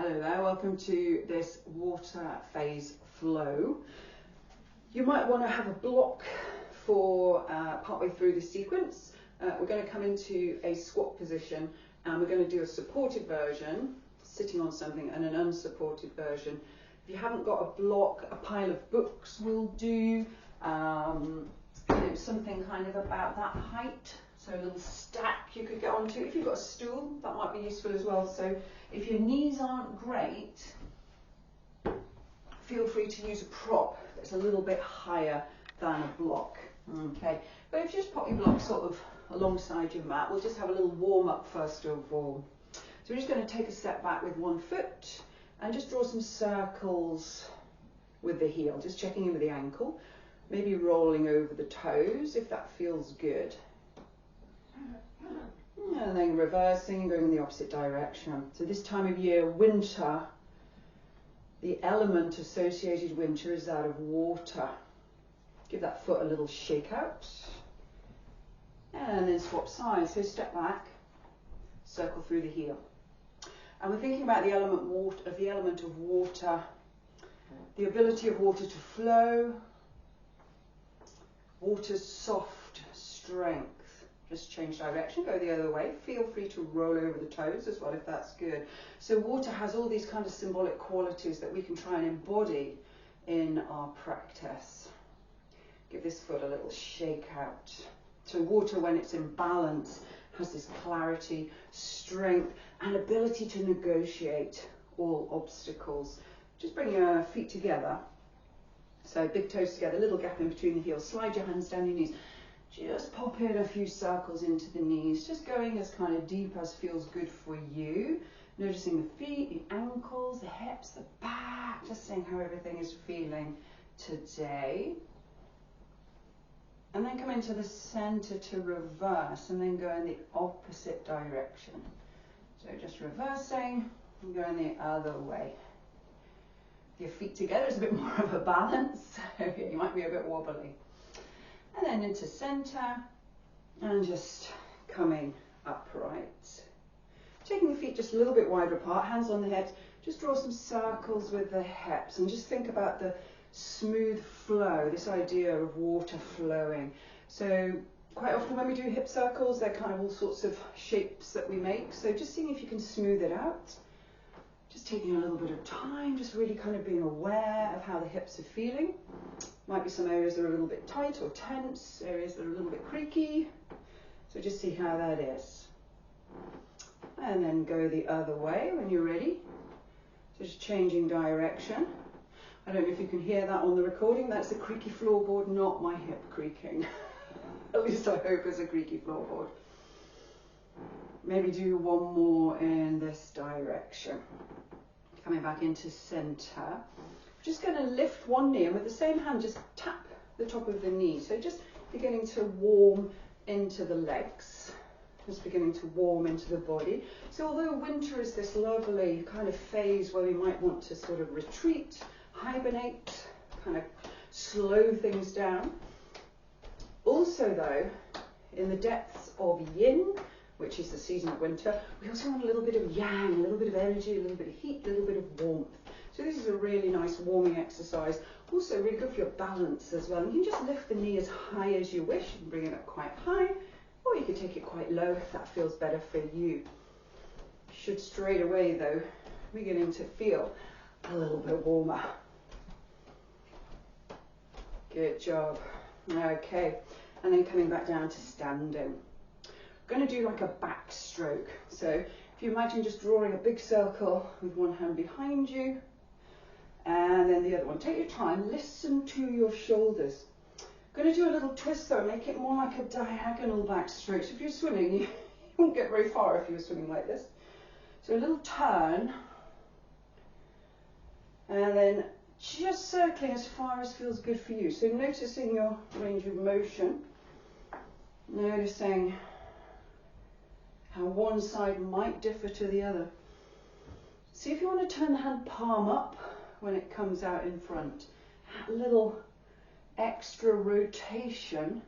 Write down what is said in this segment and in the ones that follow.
Hello there, welcome to this water phase flow. You might want to have a block for partway through the sequence. We're going to come into a squat position and we're going to do a supported version, sitting on something, and an unsupported version. If you haven't got a block, a pile of books will do, something kind of about that height. So a little stack you could get onto. If you've got a stool, that might be useful as well. So if your knees aren't great, feel free to use a prop that's a little bit higher than a block. Okay, but if you just pop your block sort of alongside your mat, we'll just have a little warm up first of all. So we're just going to take a step back with one foot and just draw some circles with the heel, just checking in with the ankle, maybe rolling over the toes if that feels good. And then reversing and going in the opposite direction. So this time of year, winter, the element associated with winter is that of water. Give that foot a little shake out. And then swap sides. So step back, circle through the heel. And we're thinking about the element of water, the ability of water to flow, water's soft strength. Just change direction, go the other way. Feel free to roll over the toes as well if that's good. So water has all these kind of symbolic qualities that we can try and embody in our practice. Give this foot a little shake out. So water, when it's in balance, has this clarity, strength, and ability to negotiate all obstacles. Just bring your feet together. So big toes together, little gap in between the heels. Slide your hands down your knees. Just pop in a few circles into the knees, just going as kind of deep as feels good for you. Noticing the feet, the ankles, the hips, the back, just seeing how everything is feeling today. And then come into the center to reverse and then go in the opposite direction. So just reversing and going the other way. Your feet together is a bit more of a balance, so you might be a bit wobbly. And then into center and just coming upright. Taking the feet just a little bit wider apart, hands on the hips, just draw some circles with the hips and just think about the smooth flow, this idea of water flowing. So quite often when we do hip circles, they're kind of all sorts of shapes that we make. So just seeing if you can smooth it out. Just taking a little bit of time, just really kind of being aware of how the hips are feeling. Might be some areas that are a little bit tight or tense, areas that are a little bit creaky. So just see how that is. And then go the other way when you're ready. So just changing direction. I don't know if you can hear that on the recording. That's a creaky floorboard, not my hip creaking. At least I hope it's a creaky floorboard. Maybe do one more in this direction. Coming back into center. Just going to lift one knee and with the same hand just tap the top of the knee. So just beginning to warm into the legs. Just beginning to warm into the body. So although winter is this lovely kind of phase where we might want to sort of retreat, hibernate, kind of slow things down. Also though, in the depths of yin, which is the season of winter, we also want a little bit of yang, a little bit of energy, a little bit of heat, a little bit of warmth. So this is a really nice warming exercise. Also really good for your balance as well. You can just lift the knee as high as you wish. You can bring it up quite high, or you can take it quite low if that feels better for you. Should straight away though, beginning to feel a little bit warmer. Good job. Okay, and then coming back down to standing. We're going to do like a backstroke. So if you imagine just drawing a big circle with one hand behind you and then the other one. Take your time, listen to your shoulders. Going to do a little twist though, make it more like a diagonal backstroke. So if you're swimming, you won't get very far if you were swimming like this. So a little turn and then just circling as far as feels good for you. So noticing your range of motion, noticing how one side might differ to the other. See if you want to turn the hand palm up when it comes out in front. A little extra rotation.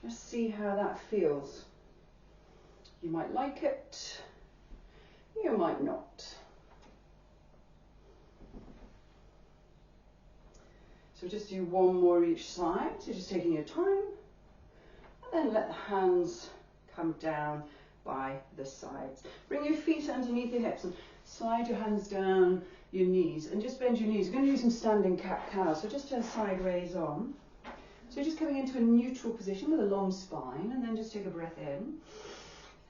Just see how that feels. You might like it, you might not. So just do one more each side. So just taking your time. And then let the hands come down by the sides. Bring your feet underneath your hips and slide your hands down your knees. And just bend your knees. We're going to do some standing cat-cow. So just turn sideways on. So just coming into a neutral position with a long spine. And then just take a breath in.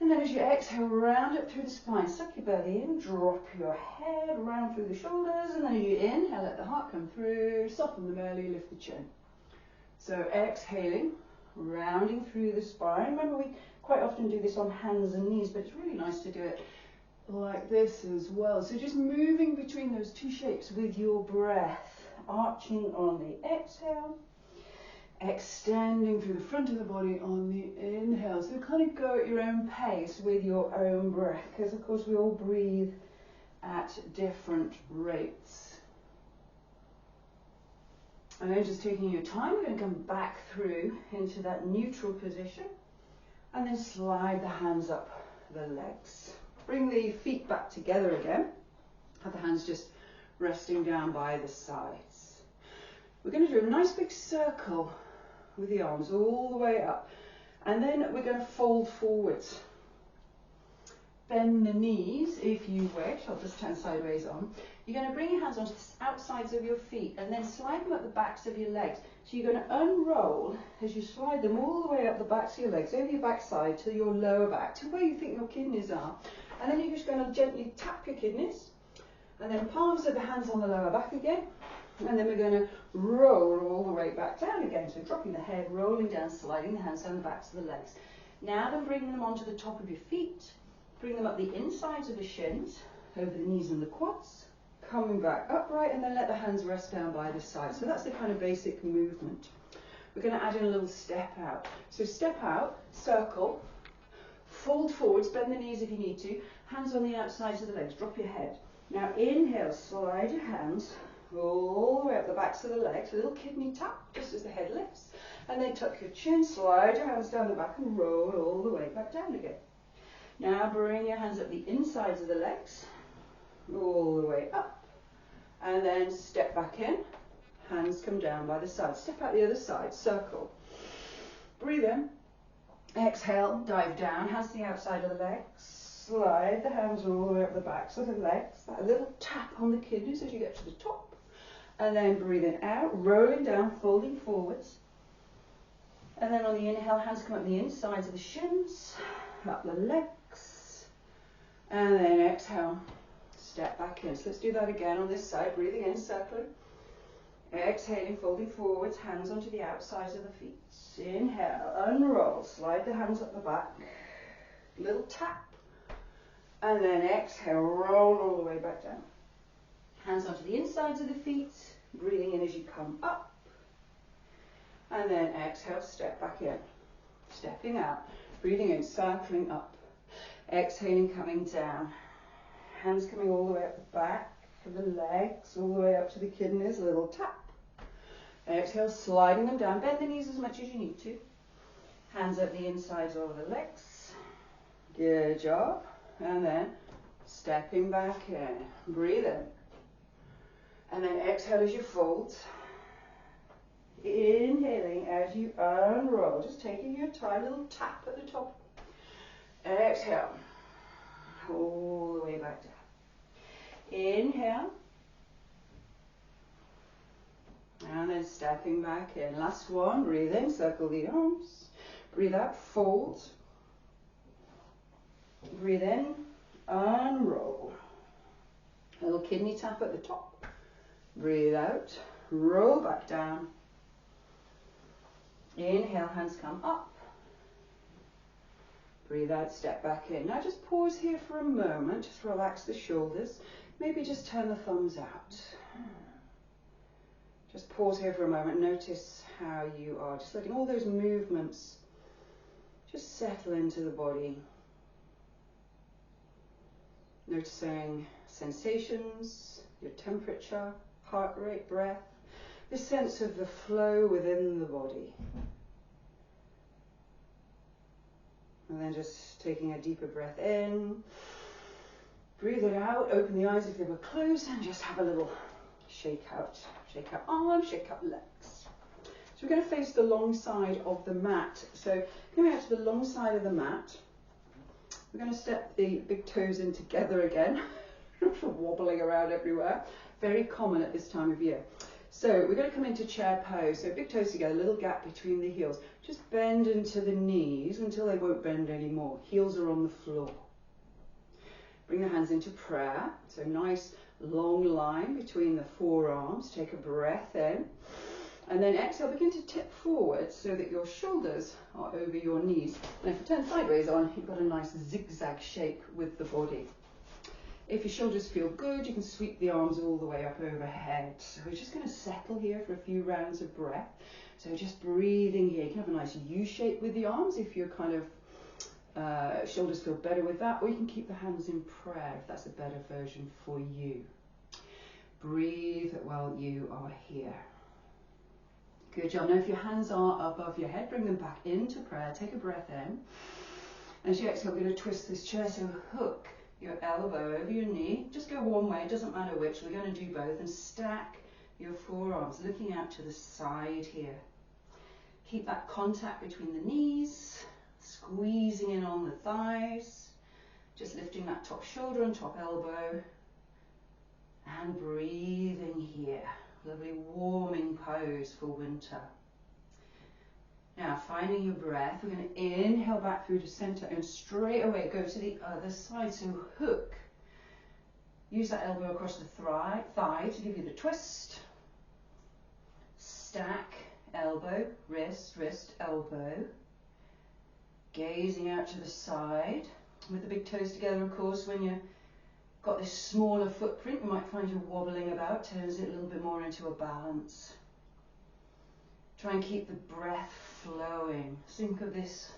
And then as you exhale, round up through the spine, suck your belly in, drop your head round through the shoulders, and then as you inhale, let the heart come through, soften the belly, lift the chin. So exhaling, rounding through the spine. Remember, we quite often do this on hands and knees, but it's really nice to do it like this as well. So just moving between those two shapes with your breath, arching on the exhale, extending through the front of the body on the inhale. So kind of go at your own pace with your own breath, because of course we all breathe at different rates. And then just taking your time, we're going to come back through into that neutral position and then slide the hands up the legs. Bring the feet back together again. Have the hands just resting down by the sides. We're going to do a nice big circle with the arms all the way up, and then we're going to fold forwards. Bend the knees if you wish. I'll just turn sideways on. You're going to bring your hands onto the outsides of your feet and then slide them up the backs of your legs. So you're going to unroll as you slide them all the way up the backs of your legs, over your backside to your lower back, to where you think your kidneys are. And then you're just going to gently tap your kidneys, and then palms of the hands on the lower back again. And then we're going to roll all the way back down again. So dropping the head, rolling down, sliding the hands down the backs of the legs. Now then bringing them onto the top of your feet. Bring them up the insides of the shins, over the knees and the quads. Coming back upright, and then let the hands rest down by the side. So that's the kind of basic movement. We're going to add in a little step out. So step out, circle, fold forwards, bend the knees if you need to. Hands on the outsides of the legs, drop your head. Now inhale, slide your hands all the way up the backs of the legs, a little kidney tap just as the head lifts, and then tuck your chin, slide your hands down the back and roll all the way back down again. Now bring your hands up the insides of the legs, all the way up, and then step back in, hands come down by the side, step out the other side, circle, breathe in, exhale, dive down, hands to the outside of the legs, slide the hands all the way up the backs of the legs, that little tap on the kidneys as you get to the top. And then breathing out, rolling down, folding forwards. And then on the inhale, hands come up the insides of the shins, up the legs. And then exhale, step back in. So let's do that again on this side, breathing in, circling. Exhaling, folding forwards, hands onto the outsides of the feet. Inhale, unroll, slide the hands up the back. Little tap. And then exhale, roll all the way back down. Hands onto the insides of the feet, breathing in as you come up. And then exhale, step back in. Stepping out, breathing in, circling up. Exhaling, coming down. Hands coming all the way up the back of the legs, all the way up to the kidneys, little tap. Exhale, sliding them down. Bend the knees as much as you need to. Hands up the insides of the legs. Good job. And then stepping back in. Breathe in. And then exhale as you fold. Inhaling as you unroll. Just taking your time, little tap at the top. Exhale. All the way back down. Inhale. And then stepping back in. Last one. Breathe in, circle the arms. Breathe out, fold. Breathe in, unroll. A little kidney tap at the top. Breathe out, roll back down. Inhale, hands come up. Breathe out, step back in. Now just pause here for a moment, just relax the shoulders. Maybe just turn the thumbs out. Just pause here for a moment, notice how you are. Just letting all those movements just settle into the body. Noticing sensations, your temperature, heart rate, breath, the sense of the flow within the body. And then just taking a deeper breath in, breathe it out, open the eyes if they were closed, and just have a little shake out arms, shake out legs. So we're going to face the long side of the mat. So coming out to the long side of the mat, we're going to step the big toes in together again, wobbling around everywhere. Very common at this time of year. So we're going to come into chair pose. So big toes together, little gap between the heels. Just bend into the knees until they won't bend anymore. Heels are on the floor. Bring the hands into prayer. So nice long line between the forearms. Take a breath in. And then exhale, begin to tip forward so that your shoulders are over your knees. And if you turn sideways on, you've got a nice zigzag shape with the body. If your shoulders feel good, you can sweep the arms all the way up overhead. So we're just going to settle here for a few rounds of breath. So just breathing here. You can have a nice U shape with the arms if your kind of shoulders feel better with that, or you can keep the hands in prayer if that's a better version for you. Breathe while you are here. Good job. Now if your hands are above your head, bring them back into prayer. Take a breath in. As you exhale, we're going to twist this chair, so hook your elbow over your knee. Just go one way, it doesn't matter which. We're going to do both. And stack your forearms, looking out to the side here. Keep that contact between the knees, squeezing in on the thighs. Just lifting that top shoulder and top elbow. And breathing here. Lovely warming pose for winter. Now finding your breath, we're going to inhale back through to center and straight away go to the other side. So hook. Use that elbow across the thigh to give you the twist. Stack, elbow, wrist, wrist, elbow. Gazing out to the side with the big toes together, of course. When you've got this smaller footprint, you might find you're wobbling about, turns it a little bit more into a balance. Try and keep the breath flowing. Think of this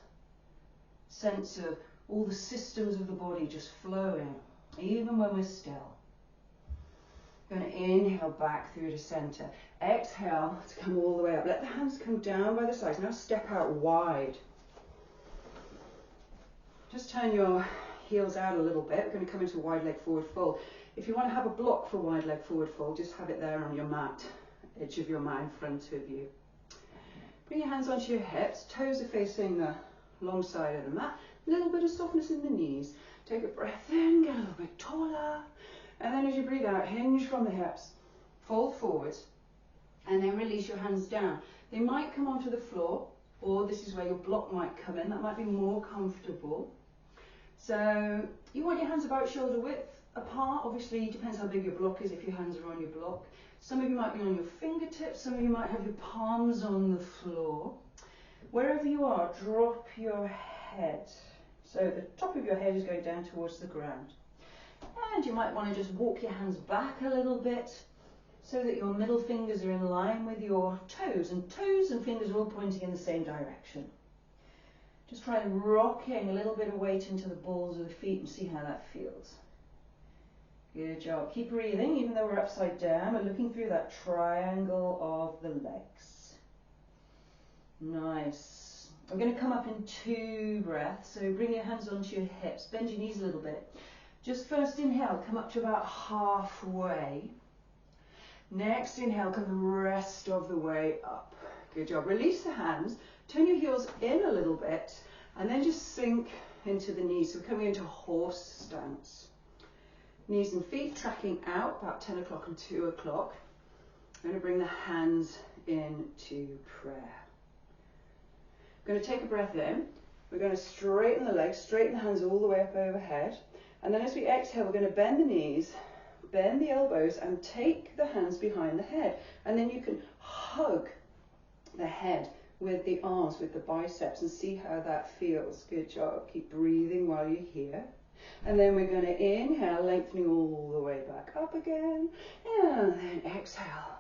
sense of all the systems of the body just flowing, even when we're still. Going to inhale back through to center. Exhale to come all the way up. Let the hands come down by the sides. Now step out wide. Just turn your heels out a little bit. We're going to come into a wide leg forward fold. If you want to have a block for wide leg forward fold, just have it there on your mat, edge of your mat in front of you. Bring your hands onto your hips. Toes are facing the long side of the mat. A little bit of softness in the knees. Take a breath in, get a little bit taller. And then as you breathe out, hinge from the hips. Fold forwards. And then release your hands down. They might come onto the floor, or this is where your block might come in. That might be more comfortable. So you want your hands about shoulder width apart. Obviously, it depends how big your block is if your hands are on your block. Some of you might be on your fingertips. Some of you might have your palms on the floor. Wherever you are, drop your head. So the top of your head is going down towards the ground. And you might want to just walk your hands back a little bit so that your middle fingers are in line with your toes. And toes and fingers are all pointing in the same direction. Just try rocking a little bit of weight into the balls of the feet and see how that feels. Good job. Keep breathing, even though we're upside down. We're looking through that triangle of the legs. Nice. We're going to come up in 2 breaths. So bring your hands onto your hips. Bend your knees a little bit. Just first inhale, come up to about halfway. Next inhale, come the rest of the way up. Good job. Release the hands. Turn your heels in a little bit. And then just sink into the knees. So we're coming into horse stance. Knees and feet tracking out about 10 o'clock and 2 o'clock. I'm going to bring the hands into prayer. We're going to take a breath in. We're going to straighten the legs, straighten the hands all the way up overhead. And then as we exhale, we're going to bend the knees, bend the elbows, and take the hands behind the head. And then you can hug the head with the arms, with the biceps, and see how that feels. Good job. Keep breathing while you're here. And then we're going to inhale, lengthening all the way back up again. And then exhale.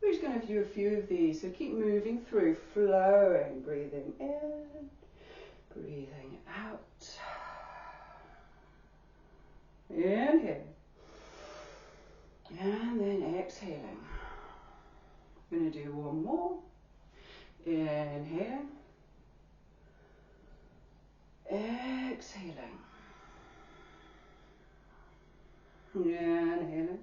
We're just going to do a few of these. So keep moving through, flowing, breathing in, breathing out. Inhale. And then exhaling. I'm going to do one more. Inhale. Exhaling. Inhaling.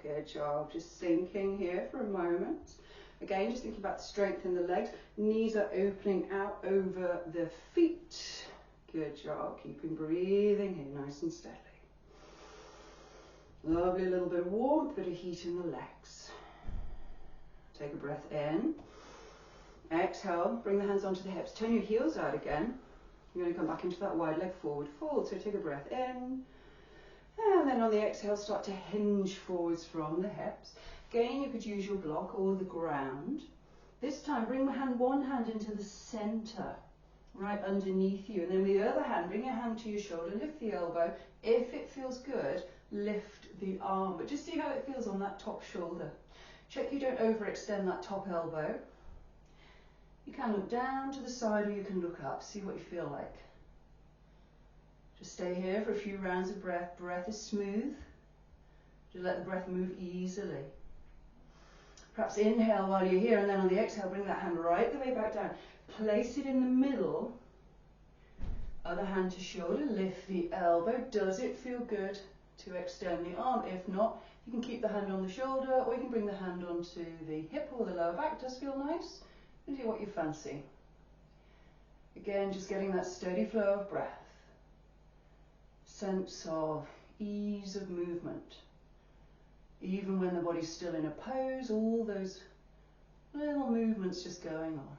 Good job. Just sinking here for a moment. Again, just thinking about the strength in the legs. Knees are opening out over the feet. Good job. Keeping breathing here nice and steady. Lovely little bit of warmth, bit of heat in the legs. Take a breath in. Exhale, bring the hands onto the hips. Turn your heels out again. You're going to come back into that wide leg forward fold. So take a breath in. And then on the exhale, start to hinge forwards from the hips. Again, you could use your block or the ground. This time, bring one hand into the center, right underneath you. And then with the other hand, bring your hand to your shoulder, lift the elbow. If it feels good, lift the arm. But just see how it feels on that top shoulder. Check you don't overextend that top elbow. You can look down to the side or you can look up. See what you feel like. Just stay here for a few rounds of breath. Breath is smooth. Just let the breath move easily. Perhaps inhale while you're here, and then on the exhale, bring that hand right the way back down. Place it in the middle. Other hand to shoulder, lift the elbow. Does it feel good to extend the arm? If not, you can keep the hand on the shoulder, or you can bring the hand onto the hip or the lower back. Does feel nice. And do what you fancy. Again, just getting that steady flow of breath. Sense of ease of movement. Even when the body's still in a pose, all those little movements just going on.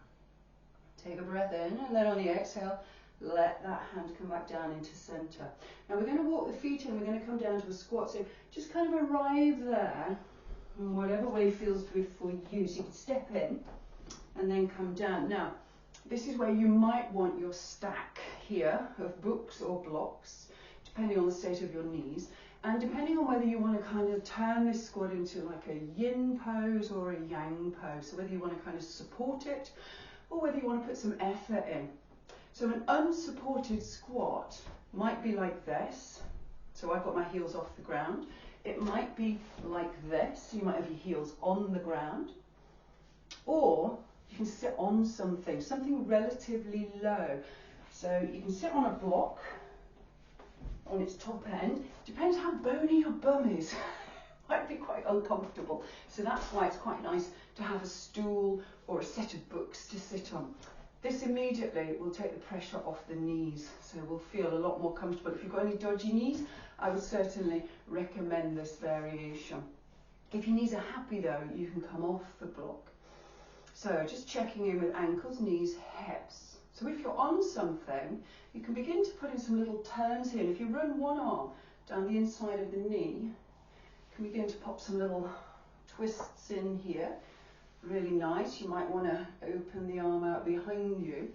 Take a breath in, and then on the exhale, let that hand come back down into center. Now we're going to walk the feet in, we're going to come down to a squat, so just kind of arrive there in whatever way feels good for you. So you can step in and then come down. Now, this is where you might want your stack here of books or blocks, depending on the state of your knees. And depending on whether you want to kind of turn this squat into like a yin pose or a yang pose, so whether you want to kind of support it or whether you want to put some effort in. So an unsupported squat might be like this. So I've got my heels off the ground. It might be like this. You might have your heels on the ground. Or you can sit on something relatively low. So you can sit on a block on its top end. Depends how bony your bum is. Might be quite uncomfortable. So that's why it's quite nice to have a stool or a set of books to sit on. This immediately will take the pressure off the knees, so we'll feel a lot more comfortable. If you've got any dodgy knees, I would certainly recommend this variation. If your knees are happy though, you can come off the block. So just checking in with ankles, knees, hips. So if you're on something, you can begin to put in some little turns here. And if you run one arm down the inside of the knee, you can begin to pop some little twists in here. Really nice. You might want to open the arm out behind you.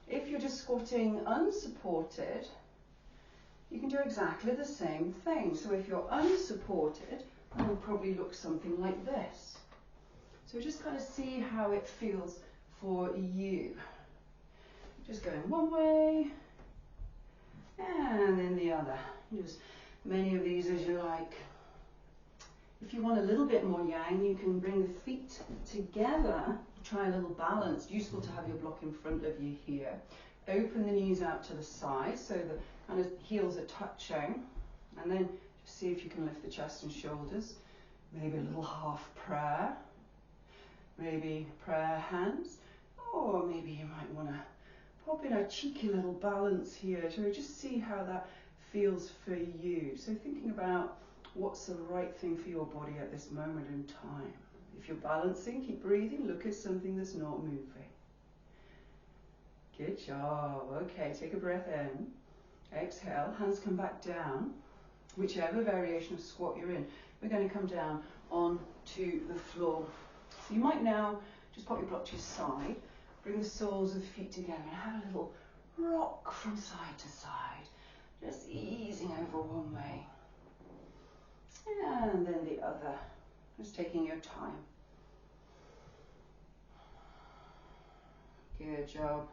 If you're just squatting unsupported, you can do exactly the same thing. So if you're unsupported, it will probably look something like this. So just kind of see how it feels for you. Just going one way and then the other. Use many of these as you like. If you want a little bit more yang, you can bring the feet together, try a little balance. It's useful to have your block in front of you here. Open the knees out to the side so the kind of heels are touching. And then just see if you can lift the chest and shoulders. Maybe a little half prayer. Maybe prayer hands. Or maybe you might want to pop in a cheeky little balance here to just see how that feels for you. So thinking about what's the right thing for your body at this moment in time. If you're balancing, keep breathing, look at something that's not moving. Good job. Okay, take a breath in. Exhale, hands come back down. Whichever variation of squat you're in, we're going to come down onto the floor. So you might now just pop your block to your side, bring the soles of the feet together and have a little rock from side to side. Just easing over one way. And then the other, just taking your time. Good job.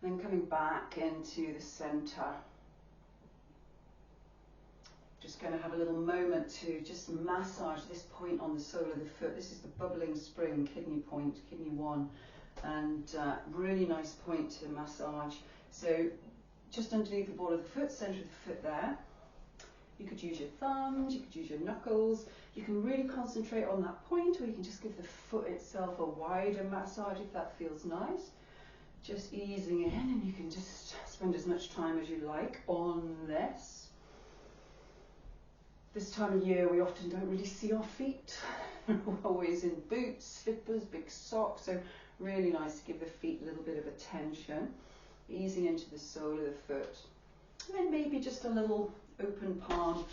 Then coming back into the center. Just going to have a little moment to just massage this point on the sole of the foot. This is the bubbling spring, kidney point, kidney 1. And really nice point to massage. So just underneath the ball of the foot, centre of the foot there. You could use your thumbs, you could use your knuckles. You can really concentrate on that point, or you can just give the foot itself a wider massage if that feels nice. Just easing in, and you can just spend as much time as you like on this. This time of year we often don't really see our feet. We're always in boots, slippers, big socks, so really nice to give the feet a little bit of attention. Easing into the sole of the foot. And then maybe just a little open palm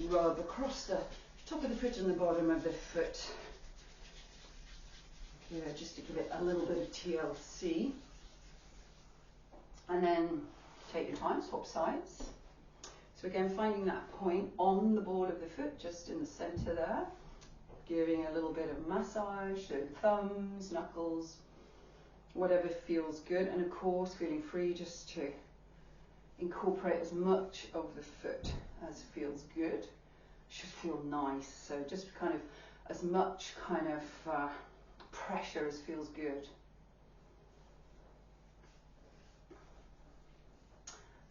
rub across the top of the foot and the bottom of the foot. Here, just to give it a little bit of TLC. And then take your time, swap sides. So again, finding that point on the ball of the foot, just in the center there. Giving a little bit of massage, so thumbs, knuckles, whatever feels good. And of course, feeling free just to incorporate as much of the foot as feels good. Should feel nice, so just kind of as much kind of pressure as feels good.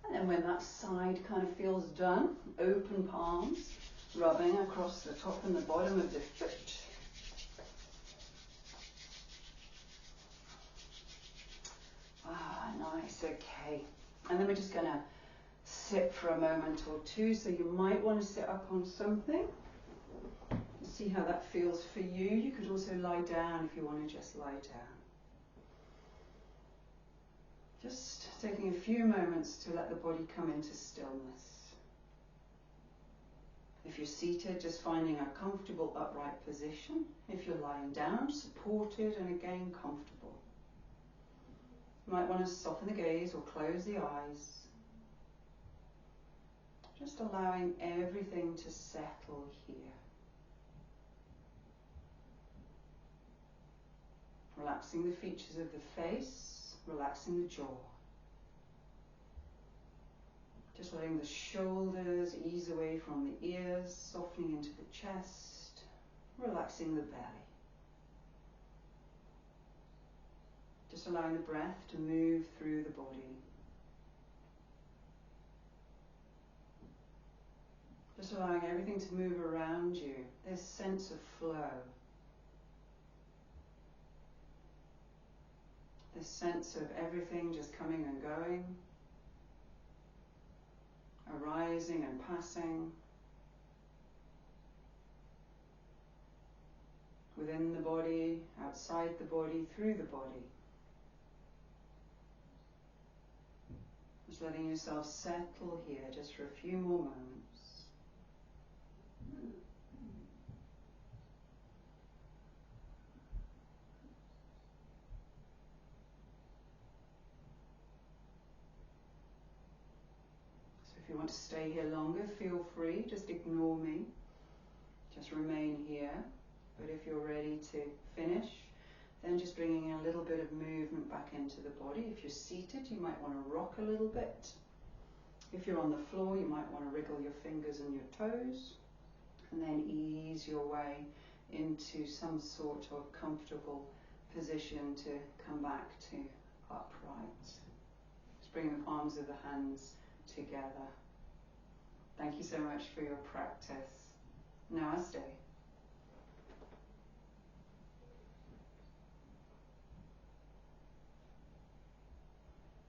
And then when that side kind of feels done, open palms, rubbing across the top and the bottom of the foot. Ah, nice, okay. And then we're just going to sit for a moment or two, so you might want to sit up on something. See how that feels for you. You could also lie down if you want to just lie down. Just taking a few moments to let the body come into stillness. If you're seated, just finding a comfortable upright position. If you're lying down, supported and again comfortable. You might want to soften the gaze or close the eyes. Just allowing everything to settle here. Relaxing the features of the face, relaxing the jaw. Just letting the shoulders ease away from the ears, softening into the chest, relaxing the belly. Just allowing the breath to move through the body. Just allowing everything to move around you, this sense of flow. This sense of everything just coming and going, arising and passing, within the body, outside the body, through the body. Just letting yourself settle here just for a few more moments. If you want to stay here longer, feel free, just ignore me, just remain here. But if you're ready to finish, then just bringing a little bit of movement back into the body. If you're seated, you might want to rock a little bit. If you're on the floor, you might want to wriggle your fingers and your toes, and then ease your way into some sort of comfortable position to come back to upright. Just bring the palms of the hands together. Thank you so much for your practice. Namaste.